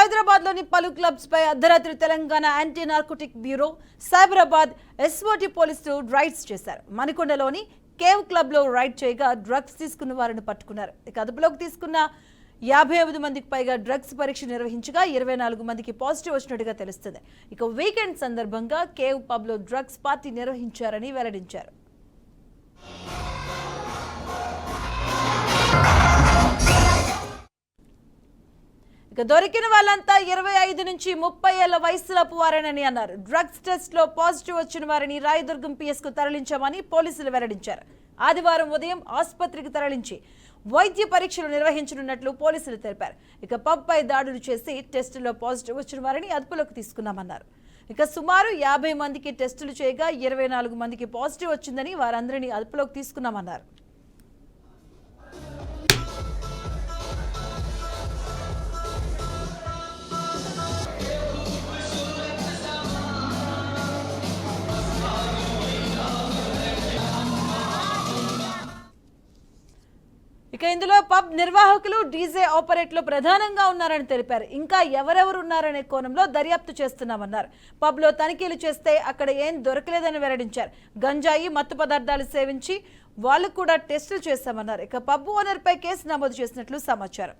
హైదరాబాద్లోని పలు క్లబ్స్ పై అర్ధరాత్రి Telangana anti narcotic bureau Cyberabad SOT పోలీసులు రైడ్స్ చేశారు. మణికొండలోని కేవ్ క్లబ్ లో రైడ్ చేయగా డ్రగ్స్ తీసుకున్న వారిని పట్టుకున్నారు. ఇక అదుపులోకి తీసుకున్న 59 మందికి పైగా డ్రగ్స్ పరీక్ష నిర్వహించగా 24 మందికి పాజిటివ్ వచ్చినట్టుగా తెలుస్తుంది. ఇక వీకెండ్ సందర్భంగా కేవ్ పబ్ లో డ్రగ్స్ పార్టీ నిర్వహించారని వెల్లడించారు. ఇక దొరికిన వాళ్ళంతా 25 నుంచి 30 ఏళ్ల వయసులోపు వారేనని అన్నారు. డ్రగ్స్ టెస్ట్ లో పాజిటివ్ వచ్చిన వారిని రాయదుర్గం పిఎస్ కు తరలించామని పోలీసులు వెల్లడించారు. ఆదివారం ఉదయం ఆసుపత్రికి తరలించి వైద్య పరీక్షలు నిర్వహించనున్నట్లు పోలీసులు తెలిపారు. ఇక పబ్ పై దాడులు చేసి టెస్టులో పాజిటివ్ వచ్చిన వారిని అదుపులోకి తీసుకున్నామన్నారు. ఇక సుమారు 50 మందికి టెస్టులు చేయగా 24 మందికి పాజిటివ్ వచ్చిందని వారందరినీ అదుపులోకి తీసుకున్నామన్నారు. ఇక ఇందులో పబ్ నిర్వాహకులు డీజే ఆపరేటర్లు ప్రధానంగా ఉన్నారని తెలిపారు. ఇంకా ఎవరెవరు ఉన్నారనే కోణంలో దర్యాప్తు చేస్తున్నామన్నారు. పబ్ లో తనిఖీలు చేస్తే అక్కడ ఏం దొరకలేదని వెల్లడించారు. గంజాయి మత్తు పదార్థాలు సేవించి వాళ్ళు కూడా టెస్టులు చేశామన్నారు. ఇక పబ్ ఓనర్ పై కేసు నమోదు చేసినట్లు సమాచారం.